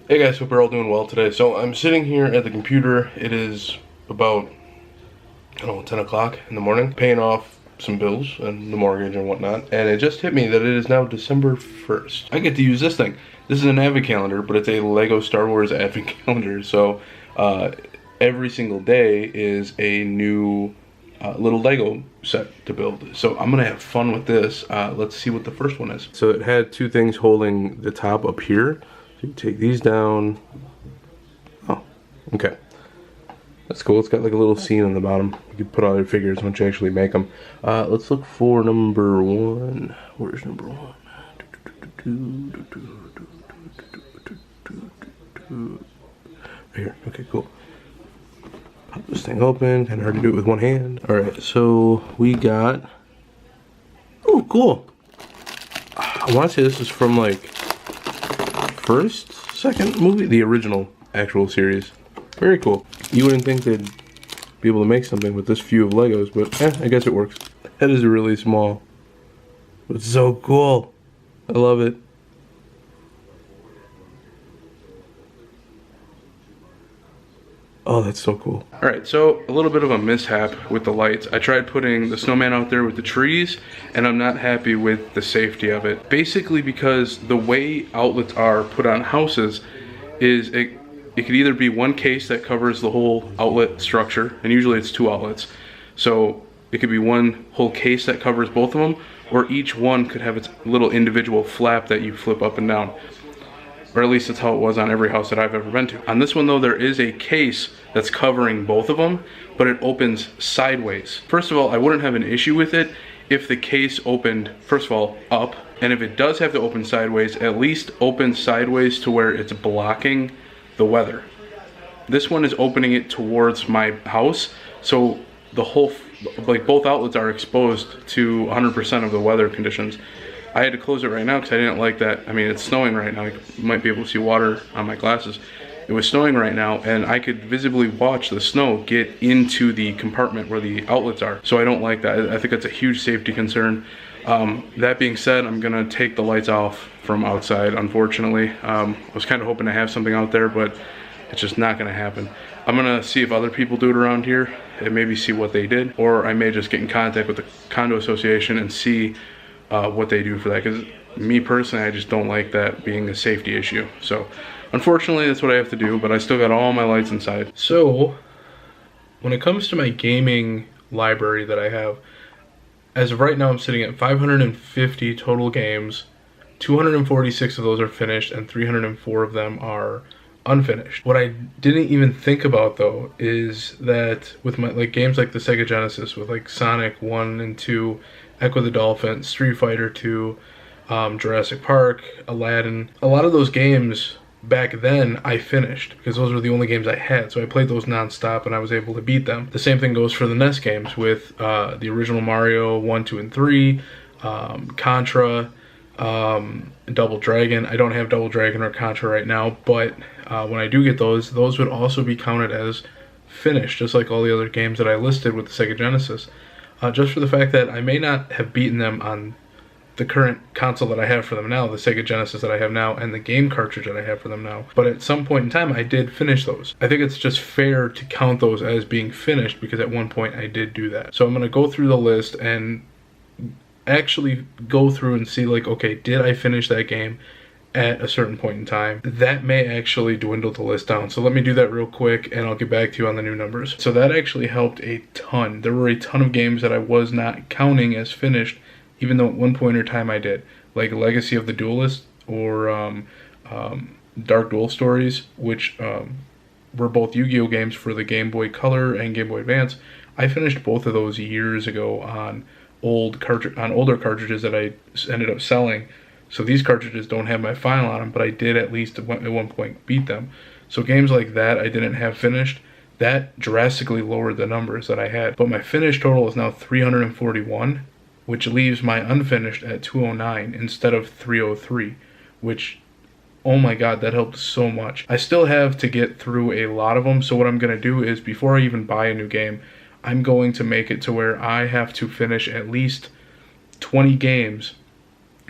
Hey guys, hope you're all doing well today. So I'm sitting here at the computer. It is about, I don't know, 10 o'clock in the morning, paying off some bills and the mortgage and whatnot. And it just hit me that it is now December 1st. I get to use this thing. This is an advent calendar, but it's a Lego Star Wars advent calendar. So every single day is a new little Lego set to build. So I'm gonna have fun with this. Let's see what the first one is. So it had two things holding the top up here. So you take these down. Oh, okay. That's cool. It's got like a little scene on the bottom. You can put all your figures once you actually make them. Let's look for number one. Where's number one? Right here. Okay, cool. Pop this thing open. Kind of hard to do it with one hand. All right, so we got. Oh, cool. I want to say this is from like second movie, the original actual series. Very cool. You wouldn't think they'd be able to make something with this few of Legos, but I guess it works. That is really small. It's so cool. I love it. Oh, that's so cool. Alright, so a little bit of a mishap with the lights. I tried putting the snowman out there with the trees, and I'm not happy with the safety of it. Basically because the way outlets are put on houses is it could either be one case that covers the whole outlet structure, and usually it's two outlets. So it could be one whole case that covers both of them, or each one could have its little individual flap that you flip up and down. Or at least that's how it was on every house that I've ever been to. On this one though, there is a case that's covering both of them, but it opens sideways. First of all, I wouldn't have an issue with it if the case opened, first of all, up. And if it does have to open sideways, at least open sideways to where it's blocking the weather. This one is opening it towards my house, so the whole, like both outlets are exposed to 100% of the weather conditions. I had to close it right now because I didn't like that. I mean, it's snowing right now. You might be able to see water on my glasses. It was snowing right now, and I could visibly watch the snow get into the compartment where the outlets are. So I don't like that. I think that's a huge safety concern. That being said, I'm gonna take the lights off from outside, unfortunately. I was kind of hoping to have something out there, but it's just not gonna happen. I'm gonna see if other people do it around here and maybe see what they did, or I may just get in contact with the condo association and see what they do for that, because me personally, I just don't like that being a safety issue. So unfortunately, that's what I have to do, but I still got all my lights inside. So when it comes to my gaming library that I have, as of right now, I'm sitting at 550 total games. 246 of those are finished and 304 of them are unfinished. What I didn't even think about though is that with my games like the Sega Genesis, with like Sonic 1 and 2, Echo the Dolphin, Street Fighter 2, Jurassic Park, Aladdin, a lot of those games back then I finished because those were the only games I had, so I played those non-stop and I was able to beat them. The same thing goes for the NES games with the original Mario 1, 2, and 3, Contra, Double Dragon. I don't have Double Dragon or Contra right now, but when I do get those would also be counted as finished, just like all the other games that I listed with the Sega Genesis. Just for the fact that I may not have beaten them on the current console that I have for them now, the Sega Genesis that I have now, and the game cartridge that I have for them now. But at some point in time, I did finish those. I think it's just fair to count those as being finished because at one point I did do that. So I'm going to go through the list and actually go through and see like, okay, did I finish that game at a certain point in time? That may actually dwindle the list down. So let me do that real quick and I'll get back to you on the new numbers. So that actually helped a ton. There were a ton of games that I was not counting as finished, even though at one point in time I did, like Legacy of the Duelist or Dark Duel Stories, which were both Yu-Gi-Oh games for the Game Boy Color and Game Boy Advance. I finished both of those years ago on older cartridges that I ended up selling. So these cartridges don't have my file on them, but I did at least at one point beat them. So games like that I didn't have finished. That drastically lowered the numbers that I had. But my finished total is now 341, which leaves my unfinished at 209 instead of 303, which, oh my god, that helped so much. I still have to get through a lot of them, so what I'm going to do is before I even buy a new game, I'm going to make it to where I have to finish at least 20 games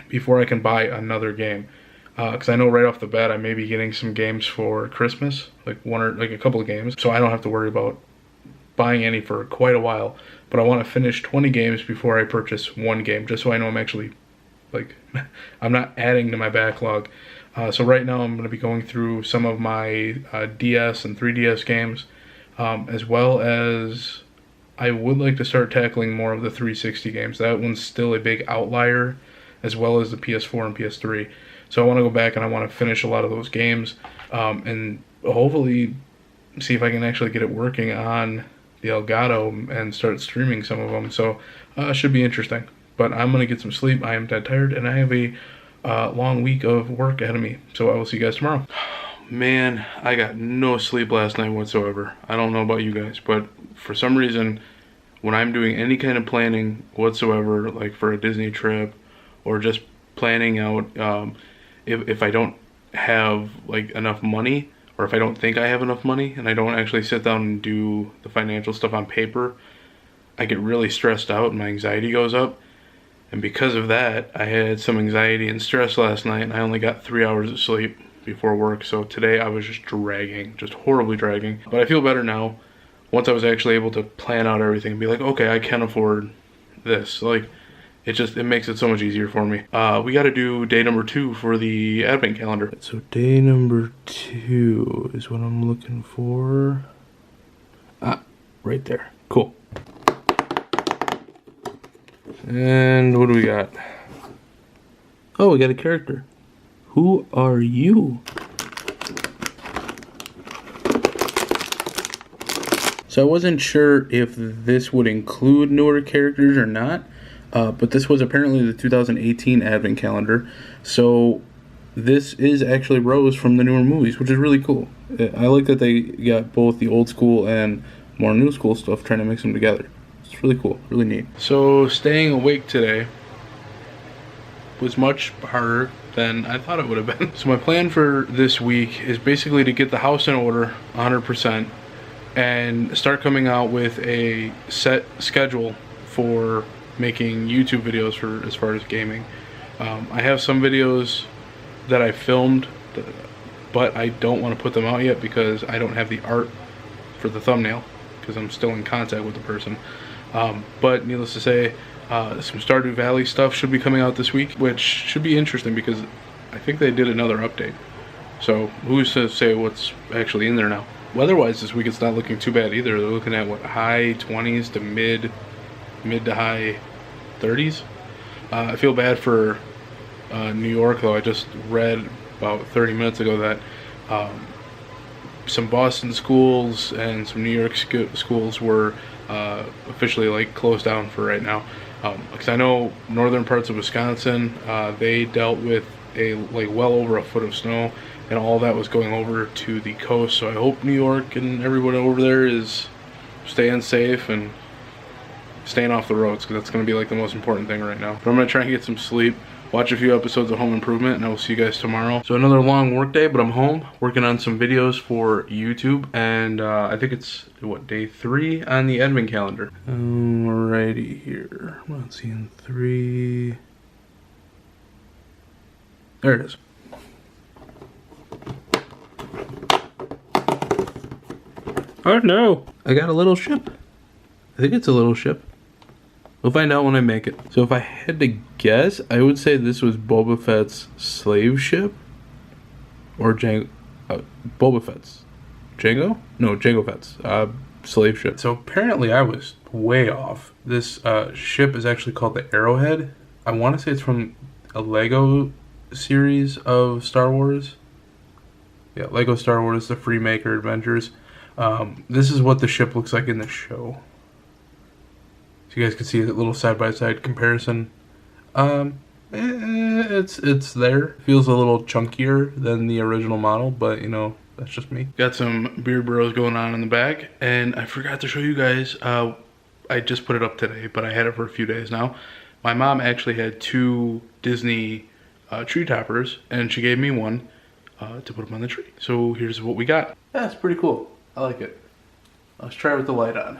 before I can buy another game. because I know right off the bat I may be getting some games for Christmas, like a couple of games, so I don't have to worry about buying any for quite a while. But I want to finish 20 games before I purchase one game, just so I know I'm actually, like, I'm not adding to my backlog. So right now I'm going to be going through some of my DS and 3DS games, as well as I would like to start tackling more of the 360 games. That one's still a big outlier, as well as the PS4 and PS3. So I want to go back and I want to finish a lot of those games, and hopefully see if I can actually get it working on the Elgato and start streaming some of them. So it should be interesting. But I'm going to get some sleep. I am dead tired, and I have a long week of work ahead of me. So I will see you guys tomorrow. Man, I got no sleep last night whatsoever. I don't know about you guys, but for some reason, when I'm doing any kind of planning whatsoever, like for a Disney trip or just planning out, if I don't have like enough money, or if I don't think I have enough money and I don't actually sit down and do the financial stuff on paper, I get really stressed out and my anxiety goes up. And because of that, I had some anxiety and stress last night, and I only got 3 hours of sleep before work. So today I was just dragging, just horribly dragging. But I feel better now once I was actually able to plan out everything and be like, okay, I can afford this. Like, it makes it so much easier for me. We got to do day number 2 for the advent calendar. So day number 2 is what I'm looking for. Right there. Cool. And what do we got? Oh, we got a character. Who are you? So I wasn't sure if this would include newer characters or not, but this was apparently the 2018 Advent Calendar. So this is actually Rose from the newer movies, which is really cool. I like that they got both the old school and more new school stuff, trying to mix them together. It's really cool, really neat. So staying awake today was much harder than I thought it would have been. So my plan for this week is basically to get the house in order 100% and start coming out with a set schedule for making YouTube videos for as far as gaming. I have some videos that I filmed, but I don't want to put them out yet because I don't have the art for the thumbnail because I'm still in contact with the person. But needless to say, some Stardew Valley stuff should be coming out this week, which should be interesting because I think they did another update. So who's to say what's actually in there now? Weather-wise this week it's not looking too bad either. They're looking at what, high 20s to mid to high 30s. I feel bad for New York though. I just read about 30 minutes ago that some Boston schools and some New York schools were officially like closed down for right now. Because I know northern parts of Wisconsin, they dealt with well over a foot of snow, and all that was going over to the coast. So I hope New York and everyone over there is staying safe and staying off the roads, because that's going to be like the most important thing right now. But I'm going to try and get some sleep, watch a few episodes of Home Improvement, and I will see you guys tomorrow. So another long work day, but I'm home working on some videos for YouTube, and I think it's, what, day 3 on the advent calendar. Alrighty here. I'm not seeing 3. There it is. Oh no! I got a little ship. I think it's a little ship. We'll find out when I make it. So if I had to guess, I would say this was Boba Fett's slave ship. Or Boba Fett's. Jango? No, Jango Fett's slave ship. So apparently I was way off. This ship is actually called the Arrowhead. I want to say it's from a Lego series of Star Wars. Yeah, Lego Star Wars, the Freemaker Adventures. This is what the ship looks like in the show. So you guys can see a little side-by-side comparison. It's there. Feels a little chunkier than the original model, but you know, that's just me. Got some beard burrows going on in the back, and I forgot to show you guys. I just put it up today, but I had it for a few days now. My mom actually had 2 Disney tree toppers, and she gave me one to put them on the tree. So here's what we got. That's pretty cool. I like it. Let's try it with the light on.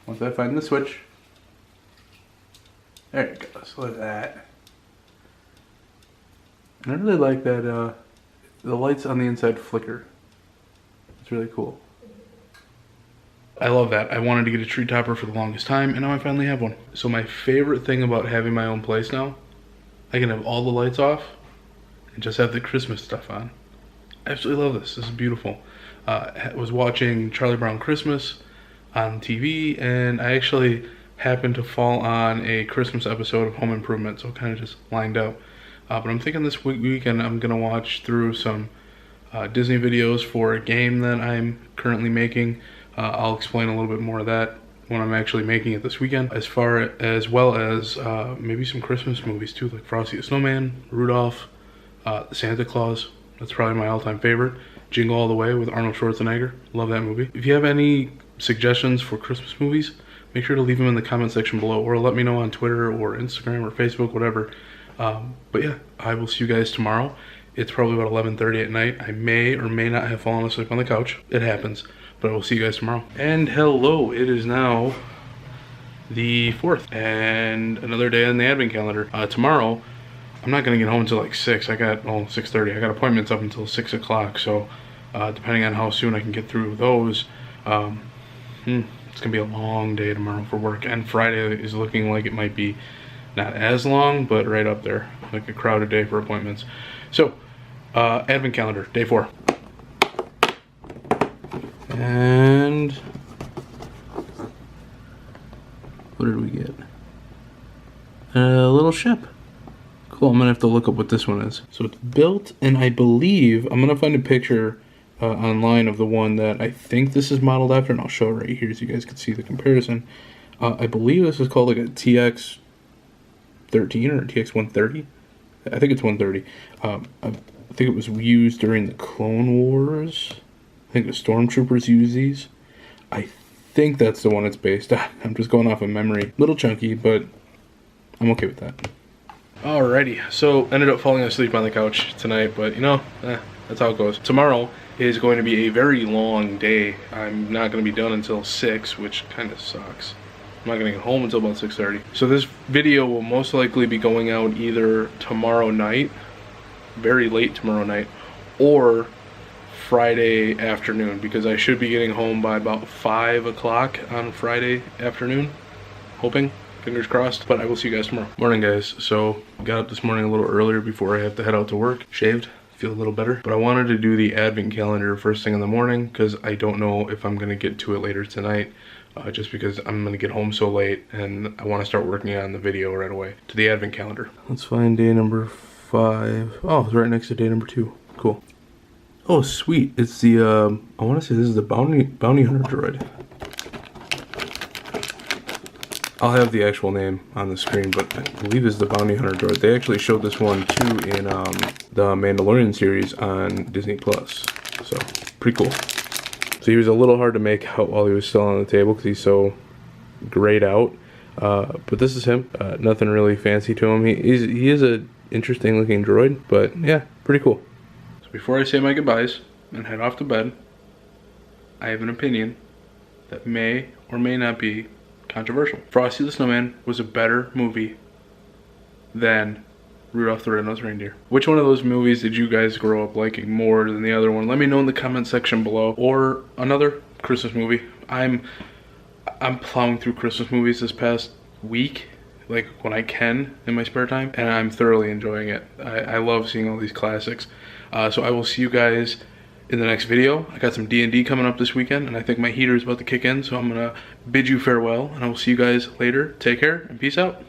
Once I find the switch. There it goes. Look at that. And I really like that the lights on the inside flicker. It's really cool. I love that. I wanted to get a tree topper for the longest time, and now I finally have one. So my favorite thing about having my own place now, I can have all the lights off and just have the Christmas stuff on. I absolutely love this. This is beautiful. I was watching Charlie Brown Christmas on TV, and I actually happened to fall on a Christmas episode of Home Improvement, so it kind of just lined up. But I'm thinking this weekend I'm going to watch through some Disney videos for a game that I'm currently making. I'll explain a little bit more of that when I'm actually making it this weekend, as well as maybe some Christmas movies too, like Frosty the Snowman, Rudolph, Santa Claus. That's probably my all-time favorite. Jingle All the Way with Arnold Schwarzenegger. Love that movie. If you have any suggestions for Christmas movies, make sure to leave them in the comment section below, or let me know on Twitter or Instagram or Facebook, whatever. But yeah, I will see you guys tomorrow. It's probably about 11:30 at night. I may or may not have fallen asleep on the couch. It happens. But I will see you guys tomorrow. And hello, it is now the 4th and another day on the advent calendar. Tomorrow, I'm not gonna get home until like 6. I got 6:30. I got appointments up until 6 o'clock. So depending on how soon I can get through those, it's gonna be a long day tomorrow for work. And Friday is looking like it might be not as long, but right up there, like a crowded day for appointments. So advent calendar, day 4. And what did we get? A little ship. Cool, I'm gonna have to look up what this one is. So it's built, and I believe, I'm gonna find a picture online of the one that I think this is modeled after, and I'll show it right here so you guys can see the comparison. I believe this is called like a TX13 or a TX130. I think it's 130. I think it was used during the Clone Wars. I think the Stormtroopers use these. I think that's the one it's based on. I'm just going off of memory. Little chunky, but I'm okay with that. Alrighty, so ended up falling asleep on the couch tonight, but you know, that's how it goes. Tomorrow is going to be a very long day. I'm not going to be done until 6, which kind of sucks. I'm not going to get home until about 6:30. So this video will most likely be going out either tomorrow night, very late tomorrow night, or Friday afternoon, because I should be getting home by about 5 o'clock on Friday afternoon. Hoping, fingers crossed, but I will see you guys tomorrow. Morning guys, so got up this morning a little earlier before I have to head out to work. Shaved, feel a little better, but I wanted to do the advent calendar first thing in the morning because I don't know if I'm gonna get to it later tonight, just because I'm gonna get home so late and I want to start working on the video right away. To the advent calendar. Let's find day number 5. Oh, it's right next to day number 2. Cool. Oh, sweet. It's the, I want to say this is the bounty hunter droid. I'll have the actual name on the screen, but I believe it's the bounty hunter droid. They actually showed this one too in the Mandalorian series on Disney+. So, pretty cool. So he was a little hard to make out while he was still on the table because he's so grayed out. But this is him. Nothing really fancy to him. He is a interesting looking droid, but yeah, pretty cool. Before I say my goodbyes and head off to bed, I have an opinion that may or may not be controversial. Frosty the Snowman was a better movie than Rudolph the Red-Nosed Reindeer. Which one of those movies did you guys grow up liking more than the other one? Let me know in the comment section below. Or another Christmas movie. I'm plowing through Christmas movies this past week, like when I can in my spare time, and I'm thoroughly enjoying it. I love seeing all these classics. So I will see you guys in the next video. I got some D&D coming up this weekend, and I think my heater is about to kick in, so I'm gonna bid you farewell, and I will see you guys later. Take care, and peace out.